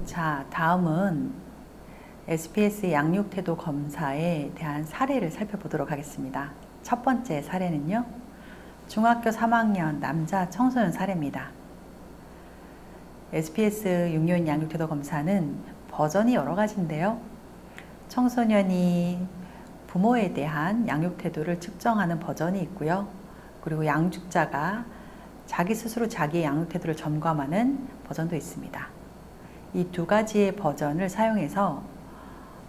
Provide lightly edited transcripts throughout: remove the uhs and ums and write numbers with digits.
자, 다음은 SPS 양육태도 검사에 대한 사례를 살펴보도록 하겠습니다. 첫 번째 사례는요, 중학교 3학년 남자 청소년 사례입니다. SPS 육류인 양육태도 검사는 버전이 여러 가지인데요. 청소년이 부모에 대한 양육태도를 측정하는 버전이 있고요. 그리고 양육자가 자기 스스로 자기의 양육태도를 점검하는 버전도 있습니다. 이 두 가지의 버전을 사용해서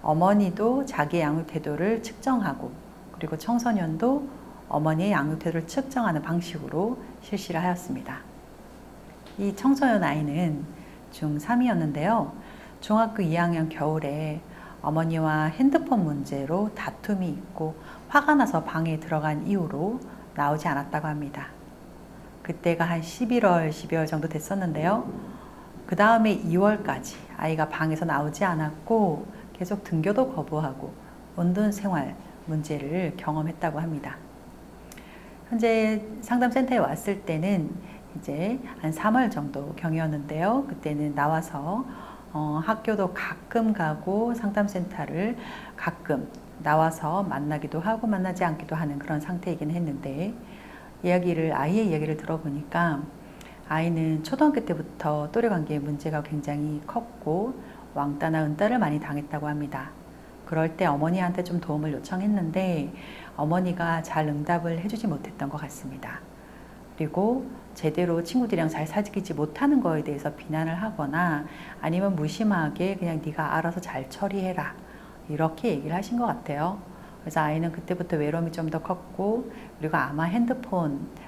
어머니도 자기의 양육태도를 측정하고, 그리고 청소년도 어머니의 양육태도를 측정하는 방식으로 실시를 하였습니다. 이 청소년 아이는 중3이었는데요. 중학교 2학년 겨울에 어머니와 핸드폰 문제로 다툼이 있고 화가 나서 방에 들어간 이후로 나오지 않았다고 합니다. 그때가 한 11월, 12월 정도 됐었는데요. 그 다음에 2월까지 아이가 방에서 나오지 않았고 계속 등교도 거부하고 온돈 생활 문제를 경험했다고 합니다. 현재 상담센터에 왔을 때는 이제 한 3월 정도 경이었는데요. 그때는 나와서 학교도 가끔 가고 상담센터를 가끔 나와서 만나기도 하고 만나지 않기도 하는 그런 상태이긴 했는데, 아이의 이야기를 들어보니까 아이는 초등학교 때부터 또래관계의 문제가 굉장히 컸고 왕따나 은따를 많이 당했다고 합니다. 그럴 때 어머니한테 좀 도움을 요청했는데 어머니가 잘 응답을 해주지 못했던 것 같습니다. 그리고 제대로 친구들이랑 잘 사귀지 못하는 거에 대해서 비난을 하거나 아니면 무심하게 그냥 네가 알아서 잘 처리해라, 이렇게 얘기를 하신 것 같아요. 그래서 아이는 그때부터 외로움이 좀 더 컸고, 그리고 아마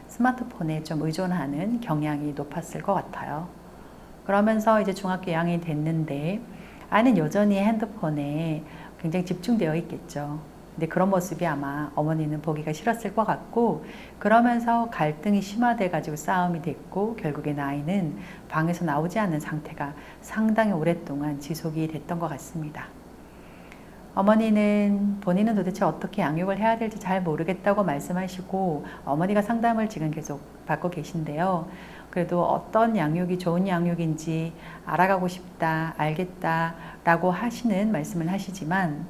스마트폰에 좀 의존하는 경향이 높았을 것 같아요. 그러면서 이제 중학교 2학년이 됐는데 아이는 여전히 핸드폰에 굉장히 집중되어 있겠죠. 근데 그런 모습이 아마 어머니는 보기가 싫었을 것 같고, 그러면서 갈등이 심화돼 가지고 싸움이 됐고, 결국엔 아이는 방에서 나오지 않는 상태가 상당히 오랫동안 지속이 됐던 것 같습니다. 어머니는 본인은 도대체 어떻게 양육을 해야 될지 잘 모르겠다고 말씀하시고, 어머니가 상담을 지금 계속 받고 계신데요. 그래도 어떤 양육이 좋은 양육인지 알아가고 싶다, 알겠다 라고 하시는 말씀을 하시지만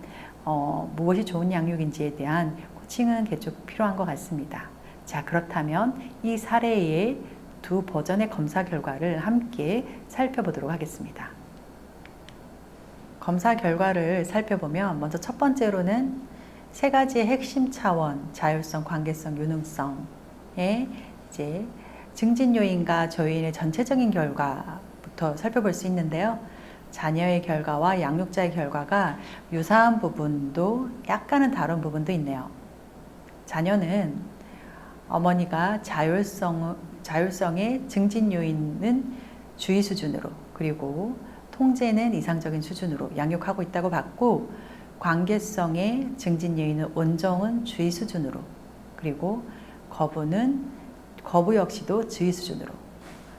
무엇이 좋은 양육인지에 대한 코칭은 계속 필요한 것 같습니다. 자, 그렇다면 이 사례의 두 버전의 검사 결과를 함께 살펴보도록 하겠습니다. 검사 결과를 살펴보면 먼저 첫 번째로는 세 가지의 핵심 차원, 자율성, 관계성, 유능성의 이제 증진 요인과 조인의 전체적인 결과부터 살펴볼 수 있는데요. 자녀의 결과와 양육자의 결과가 유사한 부분도 약간은 다른 부분도 있네요. 자녀는 어머니가 자율성의 증진 요인은 주의 수준으로, 그리고 통제는 이상적인 수준으로 양육하고 있다고 봤고, 관계성의 증진 요인은 온정은 주의 수준으로, 그리고 거부 역시도 주의 수준으로,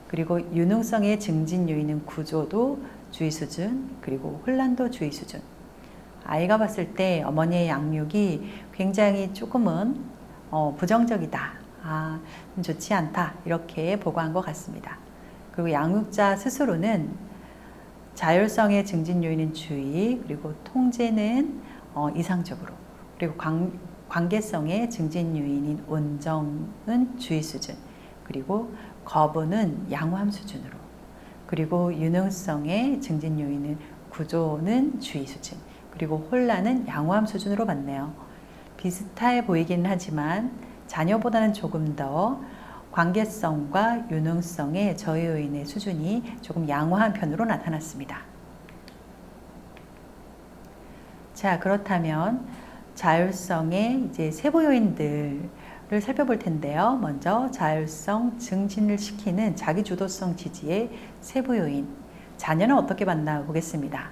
그리고 유능성의 증진 요인은 구조도 주의 수준, 그리고 혼란도 주의 수준. 아이가 봤을 때 어머니의 양육이 굉장히 조금은 부정적이다, 좋지 않다, 이렇게 보고한 것 같습니다. 그리고 양육자 스스로는 자율성의 증진 요인은 주의, 그리고 통제는 이상적으로, 그리고 관계성의 증진 요인인 온정은 주의 수준, 그리고 거부는 양호함 수준으로, 그리고 유능성의 증진 요인은 구조는 주의 수준, 그리고 혼란은 양호함 수준으로 봤네요. 비슷해 보이기는 하지만 자녀보다는 조금 더 관계성과 유능성의 저요인의 수준이 조금 양호한 편으로 나타났습니다. 자, 그렇다면 자율성의 이제 세부 요인들을 살펴볼 텐데요. 먼저 자율성 증진을 시키는 자기주도성 지지의 세부 요인. 자녀는 어떻게 봤나 보겠습니다.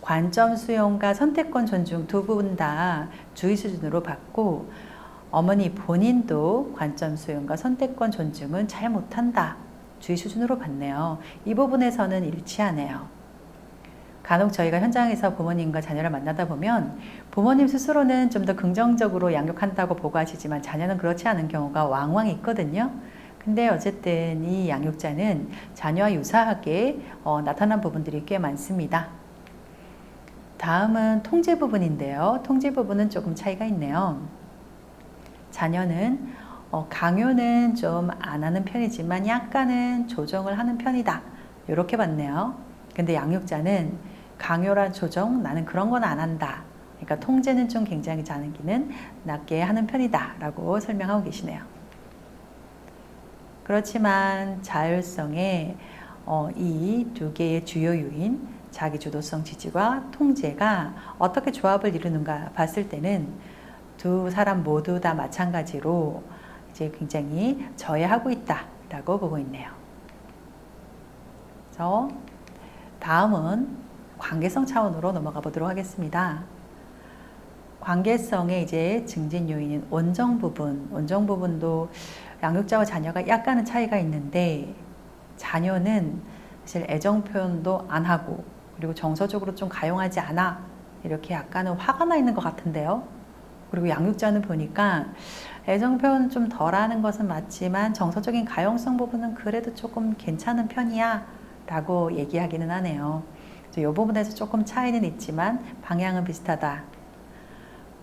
관점 수용과 선택권 존중 두 분 다 주의 수준으로 봤고, 어머니 본인도 관점 수용과 선택권 존중은 잘 못한다, 주의 수준으로 봤네요. 이 부분에서는 일치하네요. 간혹 저희가 현장에서 부모님과 자녀를 만나다 보면 부모님 스스로는 좀 더 긍정적으로 양육한다고 보고하시지만 자녀는 그렇지 않은 경우가 왕왕 있거든요. 근데 어쨌든 이 양육자는 자녀와 유사하게 나타난 부분들이 꽤 많습니다. 다음은 통제 부분인데요. 통제 부분은 조금 차이가 있네요. 자녀는 강요는 좀 안 하는 편이지만 약간은 조정을 하는 편이다. 이렇게 봤네요. 근데 양육자는 강요란 조정, 나는 그런 건 안 한다. 그러니까 통제는 좀 굉장히 자기는 낮게 하는 편이다 라고 설명하고 계시네요. 그렇지만 자율성의 이 두 개의 주요 요인, 자기주도성 지지와 통제가 어떻게 조합을 이루는가 봤을 때는 두 사람 모두 다 마찬가지로 이제 굉장히 저해하고 있다라고 보고 있네요. 그래서 다음은 관계성 차원으로 넘어가 보도록 하겠습니다. 관계성의 이제 증진 요인인 원정 부분도 양육자와 자녀가 약간은 차이가 있는데 자녀는 사실 애정 표현도 안 하고 그리고 정서적으로 좀 가용하지 않아 이렇게 약간은 화가 나 있는 것 같은데요. 그리고 양육자는 보니까 애정 표현 좀 덜하는 것은 맞지만 정서적인 가용성 부분은 그래도 조금 괜찮은 편이야 라고 얘기하기는 하네요. 이 부분에서 조금 차이는 있지만 방향은 비슷하다.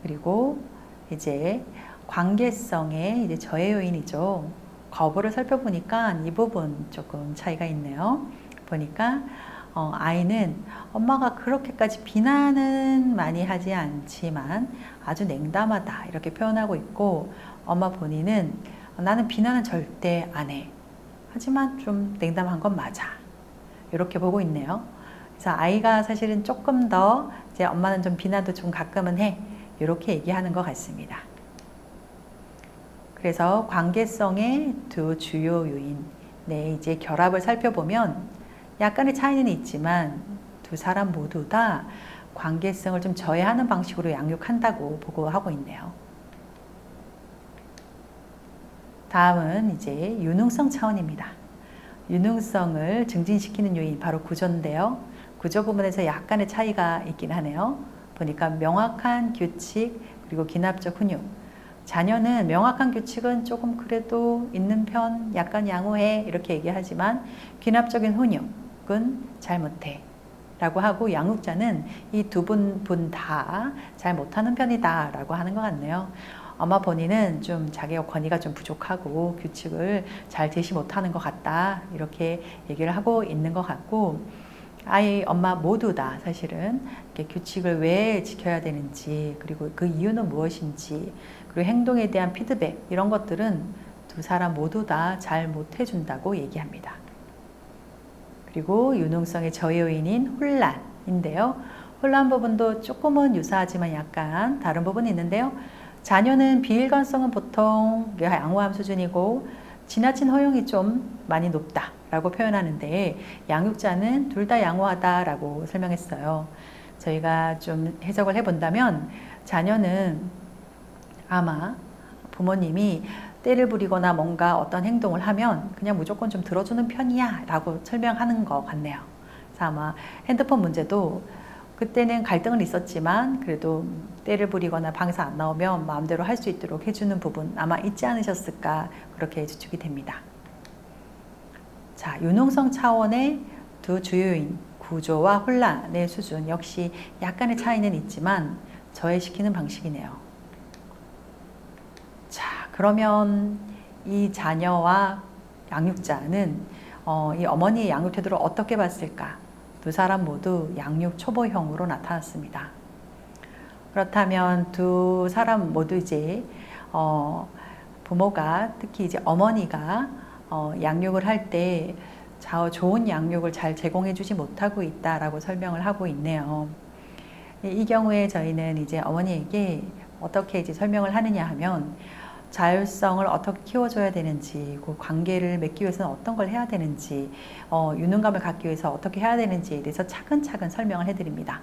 그리고 이제 관계성의 이제 저해 요인이죠. 거부를 살펴보니까 이 부분 조금 차이가 있네요. 보니까 아이는 엄마가 그렇게까지 비난은 많이 하지 않지만 아주 냉담하다 이렇게 표현하고 있고 엄마 본인은 나는 비난은 절대 안 해. 하지만 좀 냉담한 건 맞아. 이렇게 보고 있네요. 그래서 아이가 사실은 조금 더 이제 엄마는 좀 비난도 좀 가끔은 해. 이렇게 얘기하는 것 같습니다. 그래서 관계성의 두 주요 요인, 이제 결합을 살펴보면 약간의 차이는 있지만 두 사람 모두 다 관계성을 좀 저해하는 방식으로 양육한다고 보고하고 있네요. 다음은 이제 유능성 차원입니다. 유능성을 증진시키는 요인 바로 구조인데요. 구조 부분에서 약간의 차이가 있긴 하네요. 보니까 명확한 규칙 그리고 기납적 훈육. 자녀는 명확한 규칙은 조금 그래도 있는 편, 약간 양호해 이렇게 얘기하지만 기납적인 훈육은 잘 못해 라고 하고 양육자는 이 두 분 다 잘 못하는 편이다 라고 하는 것 같네요. 엄마 본인은 좀 자기가 권위가 좀 부족하고 규칙을 잘 제시 못하는 것 같다 이렇게 얘기를 하고 있는 것 같고 아이, 엄마 모두 다 사실은 규칙을 왜 지켜야 되는지 그리고 그 이유는 무엇인지 그리고 행동에 대한 피드백 이런 것들은 두 사람 모두 다 잘 못해준다고 얘기합니다. 그리고 유능성의 저해 요인인 혼란인데요. 혼란 부분도 조금은 유사하지만 약간 다른 부분이 있는데요. 자녀는 비일관성은 보통 양호함 수준이고 지나친 허용이 좀 많이 높다 라고 표현하는데 양육자는 둘 다 양호하다 라고 설명했어요. 저희가 좀 해석을 해본다면 자녀는 아마 부모님이 때를 부리거나 뭔가 어떤 행동을 하면 그냥 무조건 좀 들어주는 편이야 라고 설명하는 것 같네요. 그래서 아마 핸드폰 문제도 그때는 갈등은 있었지만 그래도 때를 부리거나 방에서 안 나오면 마음대로 할 수 있도록 해주는 부분 아마 있지 않으셨을까 그렇게 추측이 됩니다. 자, 유능성 차원의 두 주요 요인 구조와 혼란의 수준 역시 약간의 차이는 있지만 저해시키는 방식이네요. 자, 그러면 이 자녀와 양육자는 이 어머니의 양육 태도를 어떻게 봤을까? 두 사람 모두 양육 초보형으로 나타났습니다. 그렇다면 두 사람 모두 이제 부모가 특히 이제 어머니가 양육을 할 때 좋은 양육을 잘 제공해 주지 못하고 있다라고 설명을 하고 있네요. 이 경우에 저희는 이제 어머니에게 어떻게 이제 설명을 하느냐 하면 자율성을 어떻게 키워줘야 되는지, 그 관계를 맺기 위해서는 어떤 걸 해야 되는지, 유능감을 갖기 위해서 어떻게 해야 되는지에 대해서 차근차근 설명을 해드립니다.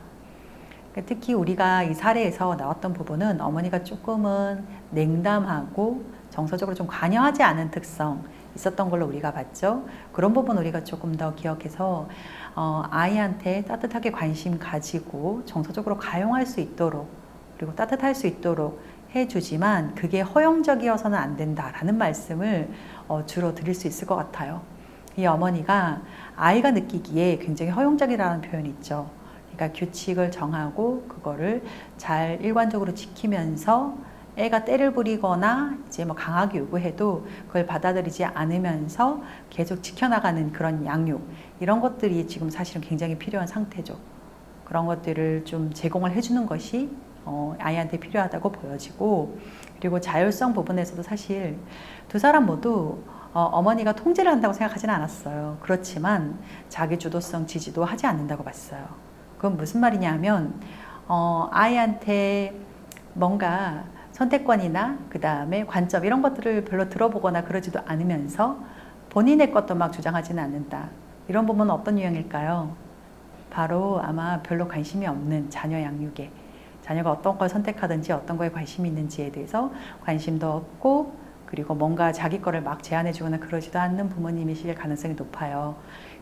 특히 우리가 이 사례에서 나왔던 부분은 어머니가 조금은 냉담하고 정서적으로 좀 관여하지 않은 특성 있었던 걸로 우리가 봤죠. 그런 부분 우리가 조금 더 기억해서 아이한테 따뜻하게 관심 가지고 정서적으로 가용할 수 있도록 그리고 따뜻할 수 있도록 해주지만 그게 허용적이어서는 안 된다라는 말씀을 주로 드릴 수 있을 것 같아요. 이 어머니가 아이가 느끼기에 굉장히 허용적이라는 표현이 있죠. 그러니까 규칙을 정하고 그거를 잘 일관적으로 지키면서 애가 때를 부리거나 이제 뭐 강하게 요구해도 그걸 받아들이지 않으면서 계속 지켜나가는 그런 양육, 이런 것들이 지금 사실은 굉장히 필요한 상태죠. 그런 것들을 좀 제공을 해주는 것이 아이한테 필요하다고 보여지고, 그리고 자율성 부분에서도 사실 두 사람 모두 어머니가 통제를 한다고 생각하지는 않았어요. 그렇지만 자기 주도성 지지도 하지 않는다고 봤어요. 그건 무슨 말이냐 하면 아이한테 뭔가 선택권이나 그 다음에 관점 이런 것들을 별로 들어보거나 그러지도 않으면서 본인의 것도 막 주장하지는 않는다. 이런 부분은 어떤 유형일까요? 바로 아마 별로 관심이 없는 자녀 양육에, 자녀가 어떤 걸 선택하든지 어떤 거에 관심이 있는지에 대해서 관심도 없고, 그리고 뭔가 자기 거를 막 제안해 주거나 그러지도 않는 부모님이실 가능성이 높아요.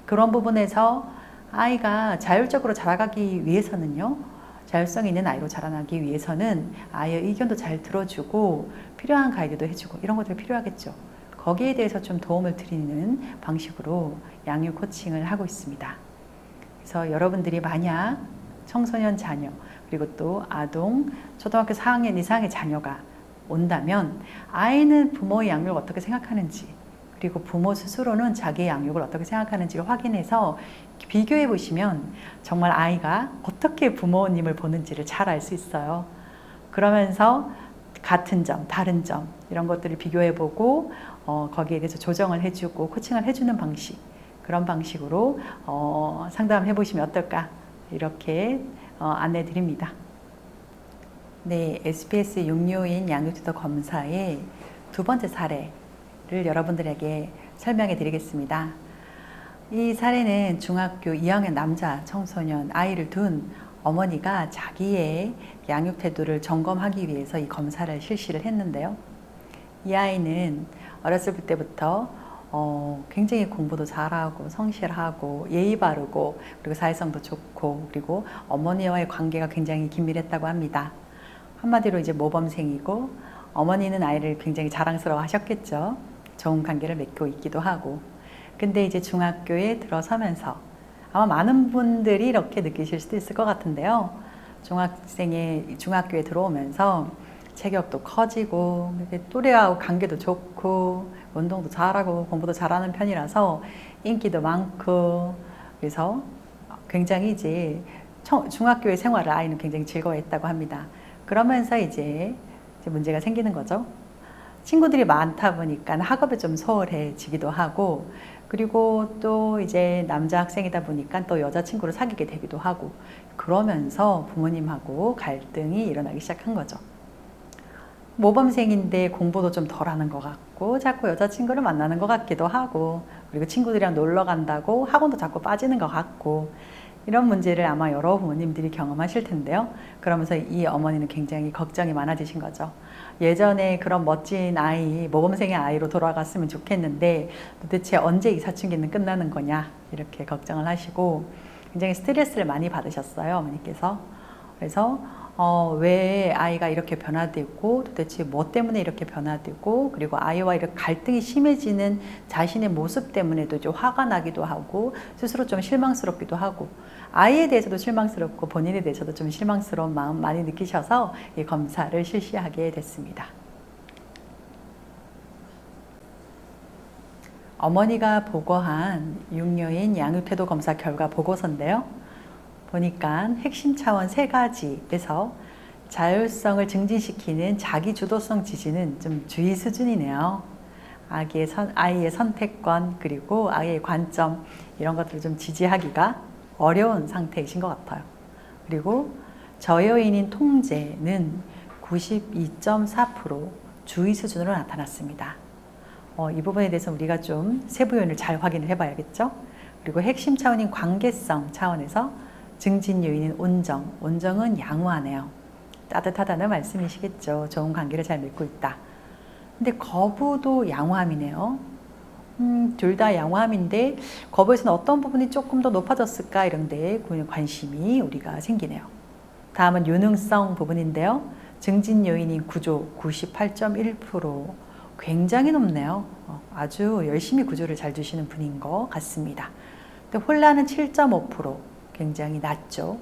그런 부분에서 아이가 자율적으로 자라가기 위해서는요, 자율성 있는 아이로 자라나기 위해서는 아이의 의견도 잘 들어주고 필요한 가이드도 해주고 이런 것들이 필요하겠죠. 거기에 대해서 좀 도움을 드리는 방식으로 양육 코칭을 하고 있습니다. 그래서 여러분들이 만약 청소년 자녀, 그리고 또 아동, 초등학교 4학년 이상의 자녀가 온다면 아이는 부모의 양육을 어떻게 생각하는지, 그리고 부모 스스로는 자기의 양육을 어떻게 생각하는지를 확인해서 비교해 보시면 정말 아이가 어떻게 부모님을 보는지를 잘 알 수 있어요. 그러면서 같은 점, 다른 점 이런 것들을 비교해 보고 거기에 대해서 조정을 해주고 코칭을 해주는 방식, 그런 방식으로 상담해 보시면 어떨까, 이렇게 안내 드립니다. 네, SPS 육류인 양육지도 검사의 두 번째 사례를 여러분들에게 설명해 드리겠습니다. 이 사례는 중학교 2학년 남자 청소년 아이를 둔 어머니가 자기의 양육 태도를 점검하기 위해서 이 검사를 실시를 했는데요. 이 아이는 어렸을 때부터 굉장히 공부도 잘하고 성실하고 예의 바르고 그리고 사회성도 좋고 그리고 어머니와의 관계가 굉장히 긴밀했다고 합니다. 한마디로 이제 모범생이고 어머니는 아이를 굉장히 자랑스러워 하셨겠죠. 좋은 관계를 맺고 있기도 하고. 근데 이제 중학교에 들어서면서 아마 많은 분들이 이렇게 느끼실 수도 있을 것 같은데요. 중학교에 들어오면서 체격도 커지고 또래하고 관계도 좋고 운동도 잘하고 공부도 잘하는 편이라서 인기도 많고, 그래서 굉장히 이제 중학교의 생활을 아이는 굉장히 즐거워했다고 합니다. 그러면서 이제 문제가 생기는 거죠. 친구들이 많다 보니까 학업에 좀 소홀해지기도 하고, 그리고 또 이제 남자 학생이다 보니까 또 여자친구를 사귀게 되기도 하고, 그러면서 부모님하고 갈등이 일어나기 시작한 거죠. 모범생인데 공부도 좀 덜 하는 것 같고 자꾸 여자친구를 만나는 것 같기도 하고, 그리고 친구들이랑 놀러 간다고 학원도 자꾸 빠지는 것 같고, 이런 문제를 아마 여러 부모님들이 경험하실 텐데요. 그러면서 이 어머니는 굉장히 걱정이 많아지신 거죠. 예전에 그런 멋진 아이, 모범생의 아이로 돌아갔으면 좋겠는데 도대체 언제 이 사춘기는 끝나는 거냐, 이렇게 걱정을 하시고 굉장히 스트레스를 많이 받으셨어요, 어머니께서. 그래서 왜 아이가 이렇게 변화되고 도대체 뭐 때문에 이렇게 변화되고, 그리고 아이와 이렇게 갈등이 심해지는 자신의 모습 때문에도 좀 화가 나기도 하고 스스로 좀 실망스럽기도 하고, 아이에 대해서도 실망스럽고 본인에 대해서도 좀 실망스러운 마음 많이 느끼셔서 이 검사를 실시하게 됐습니다. 어머니가 보고한 육녀인 양육태도 검사 결과 보고서인데요. 보니까 핵심 차원 3가지에서 자율성을 증진시키는 자기 주도성 지지는 좀 주의 수준이네요. 아이의 선택권, 그리고 아이의 관점, 이런 것들을 좀 지지하기가 어려운 상태이신 것 같아요. 그리고 저요인인 통제는 92.4% 주의 수준으로 나타났습니다. 이 부분에 대해서 우리가 좀 세부 요인을 잘 확인을 해봐야겠죠. 그리고 핵심 차원인 관계성 차원에서 증진 요인인 온정은 양호하네요. 따뜻하다는 말씀이시겠죠. 좋은 관계를 잘 맺고 있다. 근데 거부도 양호함이네요. 둘 다 양호함인데 거부에서는 어떤 부분이 조금 더 높아졌을까, 이런 데에 관심이 우리가 생기네요. 다음은 유능성 부분인데요. 증진 요인인 구조 98.1%, 굉장히 높네요. 아주 열심히 구조를 잘 두시는 분인 것 같습니다. 근데 혼란은 7.5%, 굉장히 낮죠.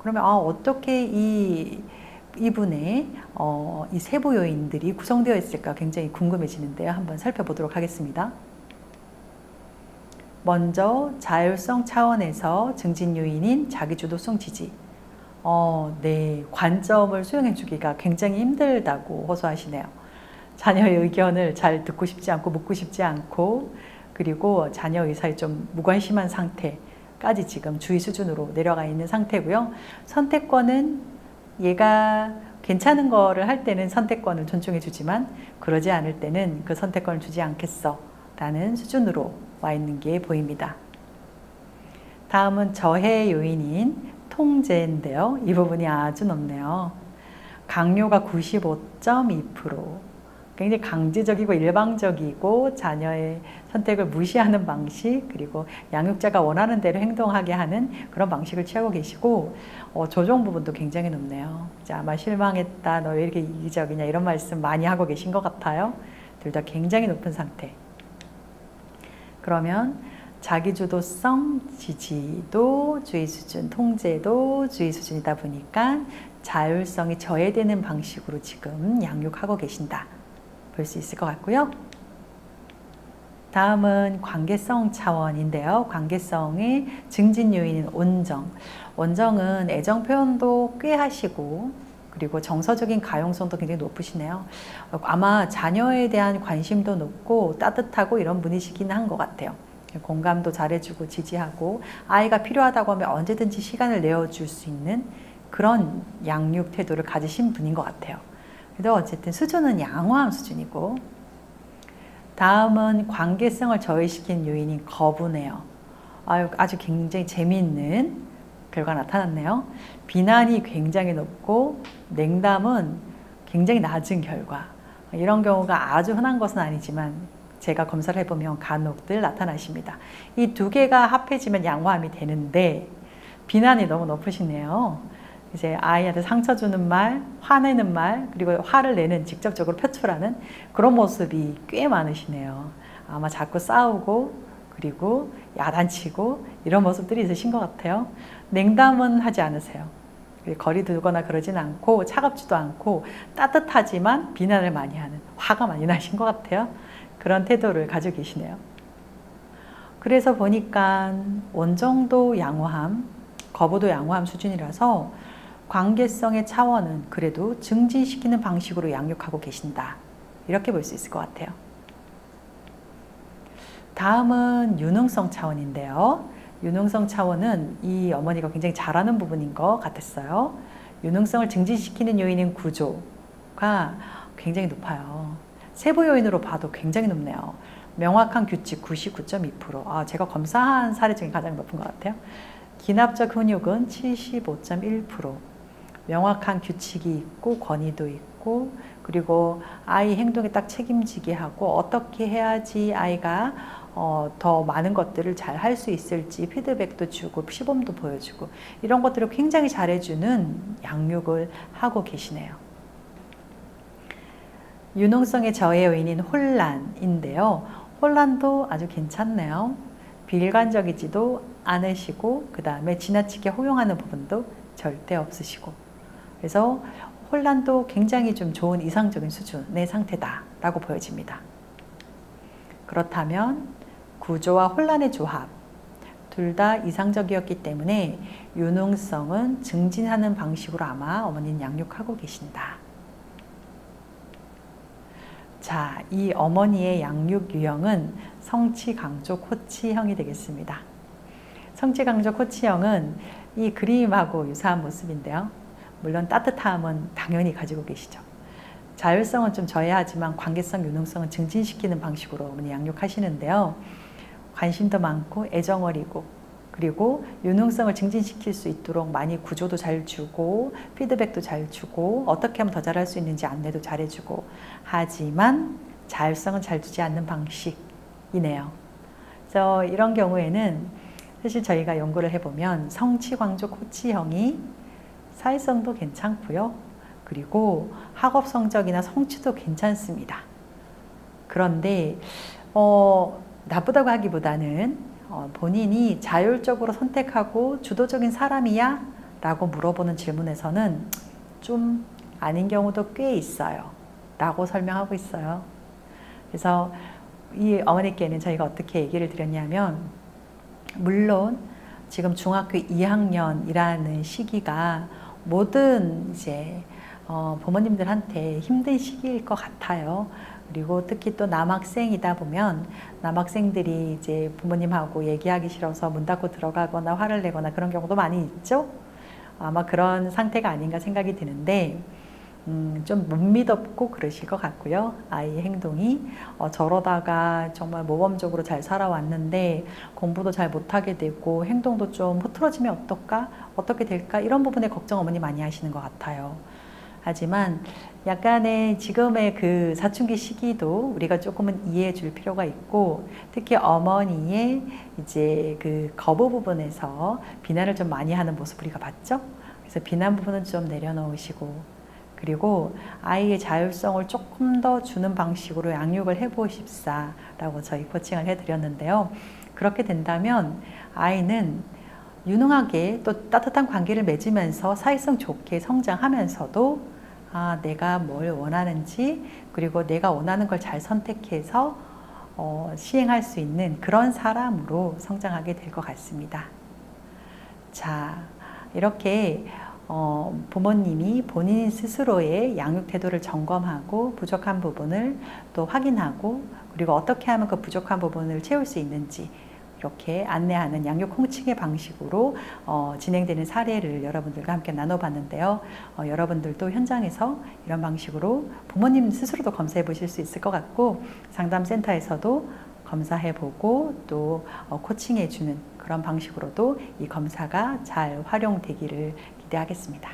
그러면 어떻게 이분의 이 세부 요인들이 구성되어 있을까 굉장히 궁금해지는데요. 한번 살펴보도록 하겠습니다. 먼저 자율성 차원에서 증진 요인인 자기주도성 지지. 네, 관점을 수용해 주기가 굉장히 힘들다고 호소하시네요. 자녀의 의견을 잘 듣고 싶지 않고 묻고 싶지 않고, 그리고 자녀 의사에 좀 무관심한 상태까지 지금 주의 수준으로 내려가 있는 상태고요. 선택권은 얘가 괜찮은 거를 할 때는 선택권을 존중해 주지만 그러지 않을 때는 그 선택권을 주지 않겠어 라는 수준으로 와 있는 게 보입니다. 다음은 저해 요인인 통제인데요. 이 부분이 아주 높네요. 강요가 95.2%, 굉장히 강제적이고 일방적이고 자녀의 선택을 무시하는 방식, 그리고 양육자가 원하는 대로 행동하게 하는 그런 방식을 취하고 계시고, 조정 부분도 굉장히 높네요. 아마 실망했다, 너 왜 이렇게 이기적이냐 이런 말씀 많이 하고 계신 것 같아요. 둘 다 굉장히 높은 상태. 그러면 자기주도성 지지도 주의 수준, 통제도 주의 수준이다 보니까 자율성이 저해되는 방식으로 지금 양육하고 계신다 볼 수 있을 것 같고요. 다음은 관계성 차원인데요. 관계성의 증진 요인은 온정. 온정은 애정 표현도 꽤 하시고, 그리고 정서적인 가용성도 굉장히 높으시네요. 아마 자녀에 대한 관심도 높고 따뜻하고 이런 분이시긴 한 것 같아요. 공감도 잘해주고 지지하고, 아이가 필요하다고 하면 언제든지 시간을 내어줄 수 있는 그런 양육 태도를 가지신 분인 것 같아요. 그래도 어쨌든 수준은 양호한 수준이고, 다음은 관계성을 저해시킨 요인인 거부네요. 아주 굉장히 재미있는 결과 나타났네요. 비난이 굉장히 높고 냉담은 굉장히 낮은 결과. 이런 경우가 아주 흔한 것은 아니지만 제가 검사를 해보면 간혹들 나타나십니다. 이 두 개가 합해지면 양호함이 되는데 비난이 너무 높으시네요. 이제 아이한테 상처 주는 말, 화내는 말, 그리고 화를 내는 직접적으로 표출하는 그런 모습이 꽤 많으시네요. 아마 자꾸 싸우고 그리고 야단치고 이런 모습들이 있으신 것 같아요. 냉담은 하지 않으세요. 거리 두거나 그러진 않고 차갑지도 않고 따뜻하지만 비난을 많이 하는, 화가 많이 나신 것 같아요. 그런 태도를 가지고 계시네요. 그래서 보니까 온정도 양호함, 거부도 양호함 수준이라서 관계성의 차원은 그래도 증진시키는 방식으로 양육하고 계신다. 이렇게 볼 수 있을 것 같아요. 다음은 유능성 차원인데요. 유능성 차원은 이 어머니가 굉장히 잘하는 부분인 것 같았어요. 유능성을 증진시키는 요인인 구조가 굉장히 높아요. 세부 요인으로 봐도 굉장히 높네요. 명확한 규칙 99.2%. 제가 검사한 사례 중에 가장 높은 것 같아요. 기납적 훈육은 75.1%. 명확한 규칙이 있고 권위도 있고, 그리고 아이 행동에 딱 책임지게 하고 어떻게 해야지 아이가 더 많은 것들을 잘 할 수 있을지 피드백도 주고 시범도 보여주고 이런 것들을 굉장히 잘해주는 양육을 하고 계시네요. 유능성의 저해 요인인 혼란인데요. 혼란도 아주 괜찮네요. 비일관적이지도 않으시고, 그 다음에 지나치게 허용하는 부분도 절대 없으시고, 그래서 혼란도 굉장히 좀 좋은 이상적인 수준의 상태다라고 보여집니다. 그렇다면 구조와 혼란의 조합, 둘 다 이상적이었기 때문에 유능성은 증진하는 방식으로 아마 어머니는 양육하고 계신다. 자, 이 어머니의 양육 유형은 성취, 강조, 코치형이 되겠습니다. 성취, 강조, 코치형은 이 그림하고 유사한 모습인데요. 물론 따뜻함은 당연히 가지고 계시죠. 자율성은 좀 저해하지만 관계성, 유능성은 증진시키는 방식으로 어머니 양육하시는데요. 관심도 많고 애정어리고, 그리고 유능성을 증진시킬 수 있도록 많이 구조도 잘 주고 피드백도 잘 주고 어떻게 하면 더 잘할 수 있는지 안내도 잘해주고, 하지만 자율성은 잘 두지 않는 방식이네요. 그래서 이런 경우에는 사실 저희가 연구를 해보면 성취, 강조, 코치형이 사회성도 괜찮고요. 그리고 학업 성적이나 성취도 괜찮습니다. 그런데 나쁘다고 하기보다는 본인이 자율적으로 선택하고 주도적인 사람이야? 라고 물어보는 질문에서는 좀 아닌 경우도 꽤 있어요. 라고 설명하고 있어요. 그래서 이 어머니께는 저희가 어떻게 얘기를 드렸냐면, 물론 지금 중학교 2학년이라는 시기가 모든 이제 부모님들한테 힘든 시기일 것 같아요. 그리고 특히 또 남학생이다 보면 남학생들이 이제 부모님하고 얘기하기 싫어서 문 닫고 들어가거나 화를 내거나 그런 경우도 많이 있죠. 아마 그런 상태가 아닌가 생각이 드는데 좀 못 믿었고 그러실 것 같고요. 아이의 행동이 저러다가 정말 모범적으로 잘 살아왔는데 공부도 잘 못하게 되고 행동도 좀 흐트러지면 어떨까? 어떻게 될까? 이런 부분에 걱정 어머니 많이 하시는 것 같아요. 하지만 약간의 지금의 그 사춘기 시기도 우리가 조금은 이해해 줄 필요가 있고, 특히 어머니의 이제 그 거부 부분에서 비난을 좀 많이 하는 모습 우리가 봤죠? 그래서 비난 부분은 좀 내려놓으시고, 그리고 아이의 자율성을 조금 더 주는 방식으로 양육을 해보십사 라고 저희 코칭을 해드렸는데요. 그렇게 된다면 아이는 유능하게 또 따뜻한 관계를 맺으면서 사회성 좋게 성장하면서도 내가 뭘 원하는지, 그리고 내가 원하는 걸 잘 선택해서 시행할 수 있는 그런 사람으로 성장하게 될 것 같습니다. 자, 이렇게 부모님이 본인 스스로의 양육 태도를 점검하고 부족한 부분을 또 확인하고, 그리고 어떻게 하면 그 부족한 부분을 채울 수 있는지 이렇게 안내하는 양육 코칭의 방식으로 진행되는 사례를 여러분들과 함께 나눠봤는데요. 여러분들도 현장에서 이런 방식으로 부모님 스스로도 검사해 보실 수 있을 것 같고, 상담센터에서도 검사해보고 또 코칭해주는 그런 방식으로도 이 검사가 잘 활용되기를 기대하겠습니다.